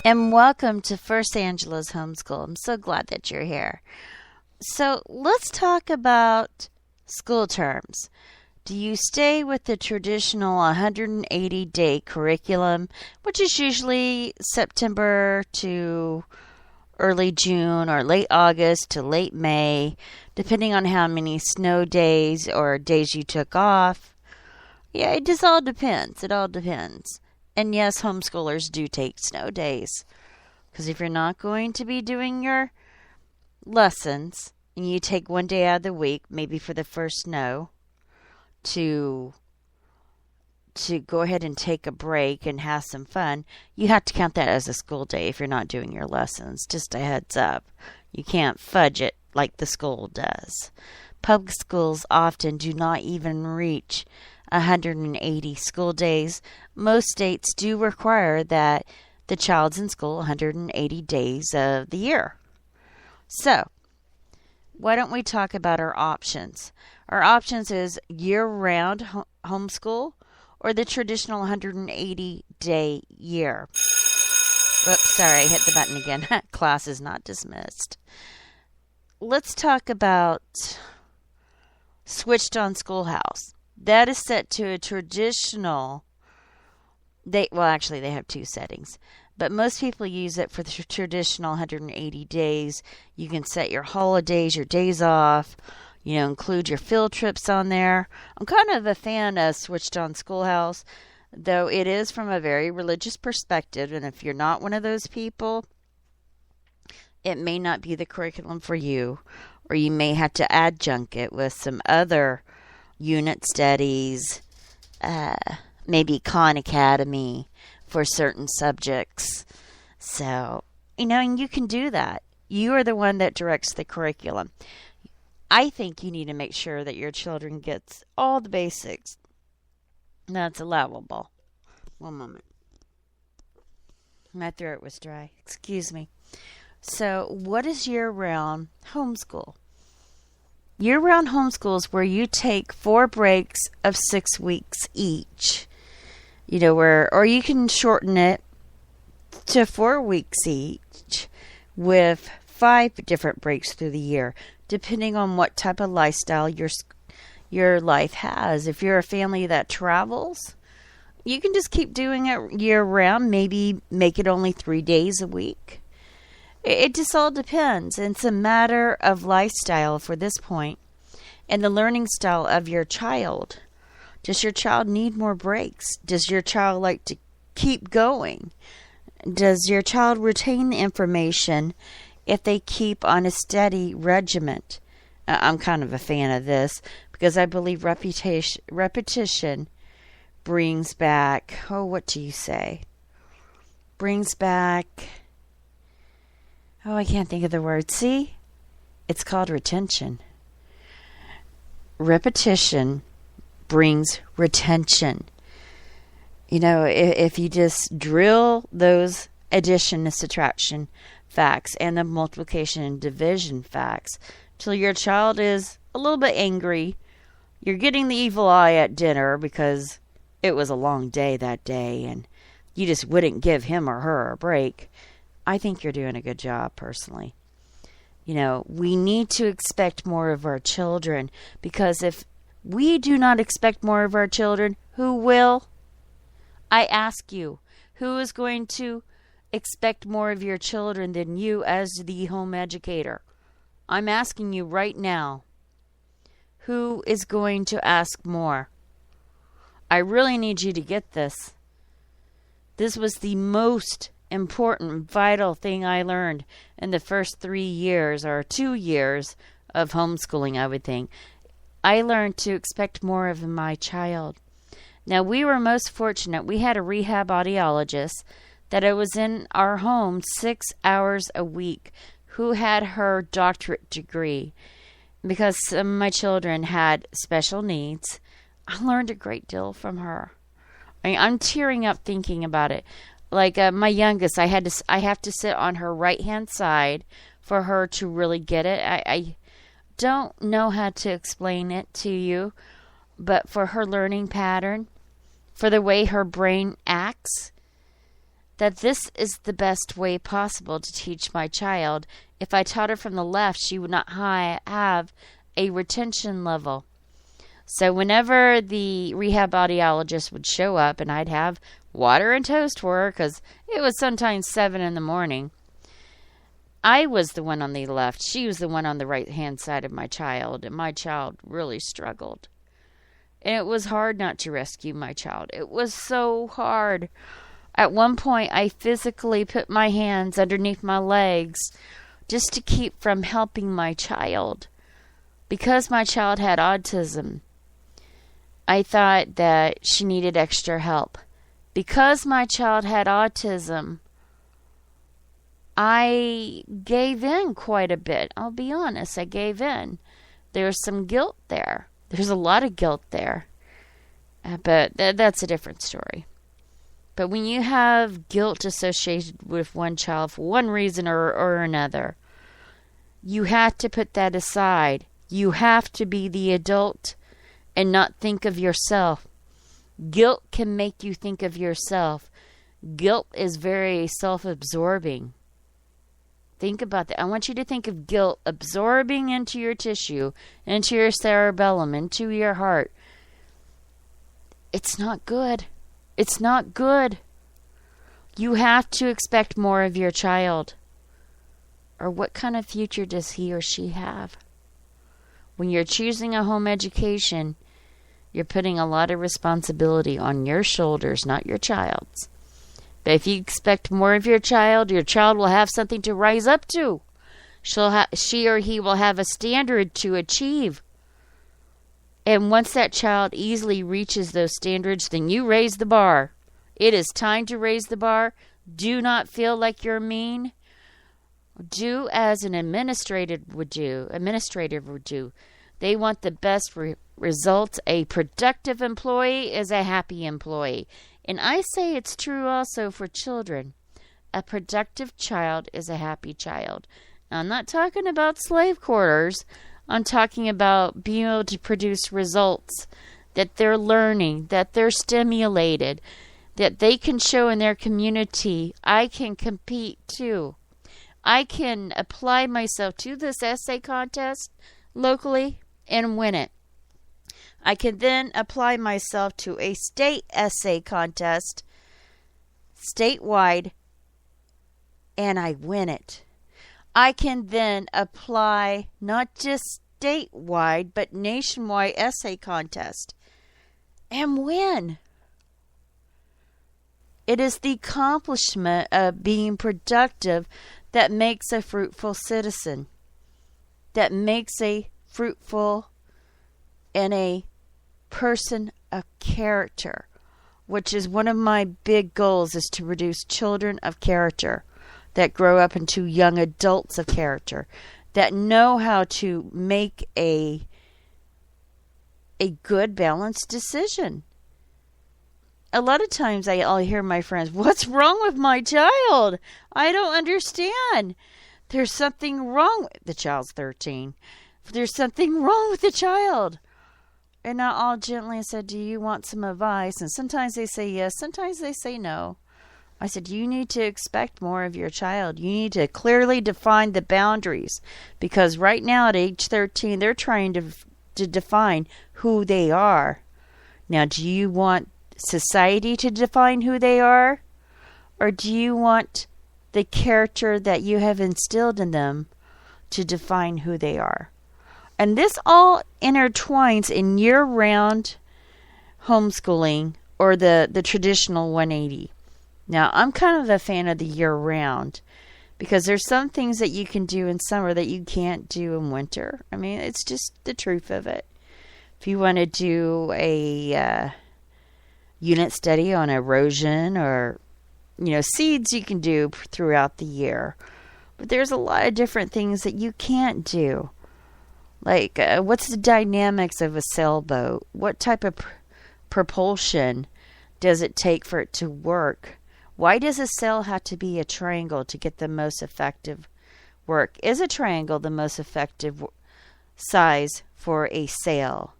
and welcome to First Angela's Homeschool. I'm so glad that you're here. So let's talk about school terms. Do you stay with the traditional 180-day curriculum, which is usually September to early June or late August to late May, depending on how many snow days or days you took off? Yeah, it just all depends. It all depends. And yes, homeschoolers do take snow days. Because if you're not going to be doing your lessons, and you take one day out of the week, maybe for the first snow, to go ahead and take a break and have some fun, you have to count that as a school day if you're not doing your lessons. Just a heads up. You can't fudge it like the school does. Public schools often do not even reach 180 school days. Most states do require that the child's in school 180 days of the year. So, why don't we talk about our options? Our options is year-round homeschool or the traditional 180-day year. Oops, sorry, I hit the button again. Class is not dismissed. Let's talk about switched on schoolhouse. That is set to a traditional, they have two settings, but most people use it for the traditional 180 days. You can set your holidays, your days off, include your field trips on there. I'm kind of a fan of switched on schoolhouse, though it is from a very religious perspective, and if you're not one of those people, it may not be the curriculum for you, or you may have to adjunct it with some other unit studies, maybe Khan Academy for certain subjects. So, and you can do that. You are the one that directs the curriculum. I think you need to make sure that your children gets all the basics that's allowable. One moment. My throat was dry. Excuse me. So, what is year-round homeschool? Year-round homeschool is where you take 4 breaks of 6 weeks each. Or you can shorten it to 4 weeks each with 5 different breaks through the year, depending on what type of lifestyle your life has. If you're a family that travels, you can just keep doing it year-round, maybe make it only 3 days a week. It just all depends. It's a matter of lifestyle for this point and the learning style of your child. Does your child need more breaks? Does your child like to keep going? Does your child retain the information if they keep on a steady regiment? I'm kind of a fan of this because I believe repetition brings back, what do you say? Brings back... I can't think of the word. See? It's called retention. Repetition brings retention. If you just drill those addition and subtraction facts and the multiplication and division facts till your child is a little bit angry, you're getting the evil eye at dinner because it was a long day that day and you just wouldn't give him or her a break, I think you're doing a good job personally. We need to expect more of our children because if we do not expect more of our children, who will? I ask you, who is going to expect more of your children than you as the home educator? I'm asking you right now, who is going to ask more? I really need you to get this. This was the most important, vital thing I learned in the first 3 years or 2 years of homeschooling, I would think. I learned to expect more of my child. Now, we were most fortunate. We had a rehab audiologist that was in our home 6 hours a week who had her doctorate degree. Because some of my children had special needs, I learned a great deal from her. I'm tearing up thinking about it. Like my youngest, I have to sit on her right-hand side for her to really get it. I don't know how to explain it to you, but for her learning pattern, for the way her brain acts, that this is the best way possible to teach my child. If I taught her from the left, she would not have a retention level. So whenever the rehab audiologist would show up, and I'd have water and toast for her because it was sometimes 7 in the morning, I was the one on the left. She was the one on the right-hand side of my child, and my child really struggled. And it was hard not to rescue my child. It was so hard. At one point, I physically put my hands underneath my legs just to keep from helping my child. Because my child had autism, I thought that she needed extra help. Because my child had autism, I gave in quite a bit. I'll be honest, I gave in. There's some guilt there. There's a lot of guilt there. But that's a different story. But when you have guilt associated with one child for one reason or another, you have to put that aside. You have to be the adult and not think of yourself. Guilt can make you think of yourself. Guilt is very self-absorbing. Think about that. I want you to think of guilt absorbing into your tissue, into your cerebellum, into your heart. It's not good. It's not good. You have to expect more of your child. Or what kind of future does he or she have? When you're choosing a home education, you're putting a lot of responsibility on your shoulders, not your child's. But if you expect more of your child will have something to rise up to. She or he will have a standard to achieve. And once that child easily reaches those standards, then you raise the bar. It is time to raise the bar. Do not feel like you're mean. Do as an administrator would do. They want the best results. A productive employee is a happy employee. And I say it's true also for children. A productive child is a happy child. Now, I'm not talking about slave quarters. I'm talking about being able to produce results, that they're learning, that they're stimulated, that they can show in their community, I can compete too. I can apply myself to this essay contest locally and win it. I can then apply myself to a state essay contest statewide and I win it. I can then apply not just statewide but nationwide essay contest and win. It is the accomplishment of being productive that makes a fruitful citizen, that makes a fruitful and a person of character, which is one of my big goals, is to produce children of character that grow up into young adults of character, that know how to make a good balanced decision. A lot of times I'll hear my friends, what's wrong with my child? I don't understand. There's something wrong. The child's 13. There's something wrong with the child. And I'll gently say, do you want some advice? And sometimes they say yes, sometimes they say no. I said, you need to expect more of your child. You need to clearly define the boundaries. Because right now at age 13, they're trying to define who they are. Now, do you want society to define who they are? Or do you want the character that you have instilled in them to define who they are? And this all intertwines in year-round homeschooling or the traditional 180. Now, I'm kind of a fan of the year-round because there's some things that you can do in summer that you can't do in winter. I mean, it's just the truth of it. If you want to do a unit study on erosion or, seeds, you can do throughout the year. But there's a lot of different things that you can't do. Like, what's the dynamics of a sailboat? What type of propulsion does it take for it to work? Why does a sail have to be a triangle to get the most effective work? Is a triangle the most effective size for a sail?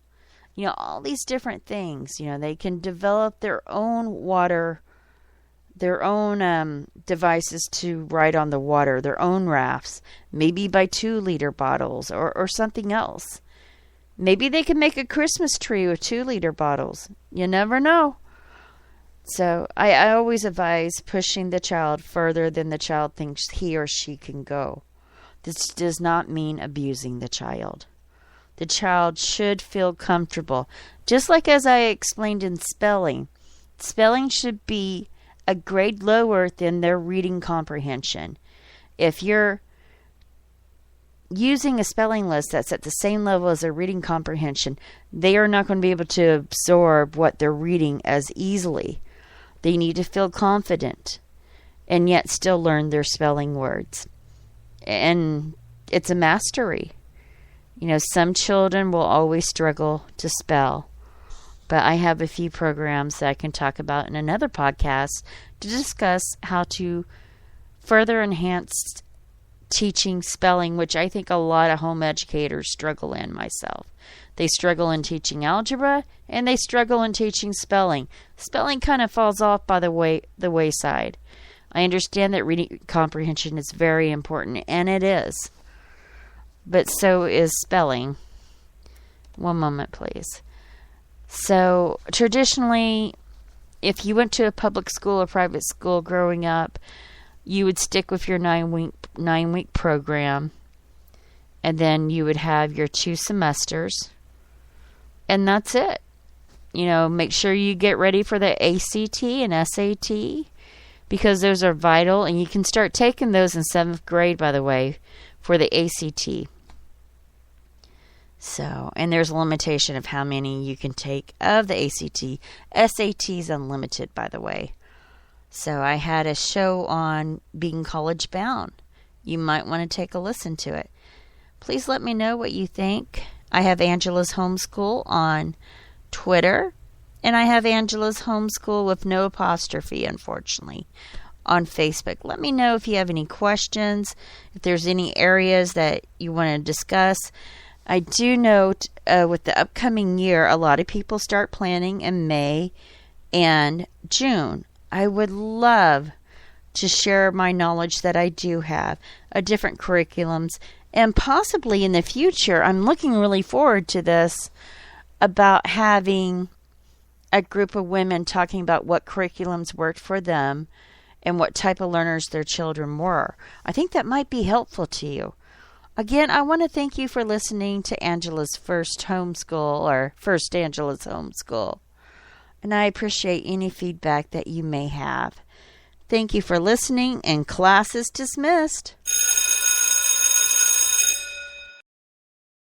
All these different things. They can develop their own water their own devices to ride on the water, their own rafts, maybe by 2-liter bottles or something else. Maybe they can make a Christmas tree with 2-liter bottles. You never know. So I always advise pushing the child further than the child thinks he or she can go. This does not mean abusing the child. The child should feel comfortable. Just like as I explained in spelling. Spelling should be a grade lower than their reading comprehension. If you're using a spelling list that's at the same level as their reading comprehension, they are not going to be able to absorb what they're reading as easily. They need to feel confident and yet still learn their spelling words. And it's a mastery. Some children will always struggle to spell. But I have a few programs that I can talk about in another podcast to discuss how to further enhance teaching spelling, which I think a lot of home educators struggle in myself. They struggle in teaching algebra, and they struggle in teaching spelling. Spelling kind of falls off by the wayside. I understand that reading comprehension is very important, and it is. But so is spelling. One moment, please. So, traditionally, if you went to a public school or private school growing up, you would stick with your 9-week program, and then you would have your 2 semesters, and that's it. Make sure you get ready for the ACT and SAT, because those are vital, and you can start taking those in 7th grade, by the way, for the ACT. So, and there's a limitation of how many you can take of the ACT. SAT is unlimited, by the way. So I had a show on being college bound. You might want to take a listen to it. Please let me know what you think. I have Angela's Homeschool on Twitter, and I have Angela's Homeschool with no apostrophe, unfortunately, on Facebook. Let me know if you have any questions, if there's any areas that you want to discuss. I do note with the upcoming year, a lot of people start planning in May and June. I would love to share my knowledge that I do have of different curriculums, and possibly in the future, I'm looking really forward to this, about having a group of women talking about what curriculums worked for them and what type of learners their children were. I think that might be helpful to you. Again, I want to thank you for listening to Angela's First Homeschool, or First Angela's Homeschool. And I appreciate any feedback that you may have. Thank you for listening, and class is dismissed.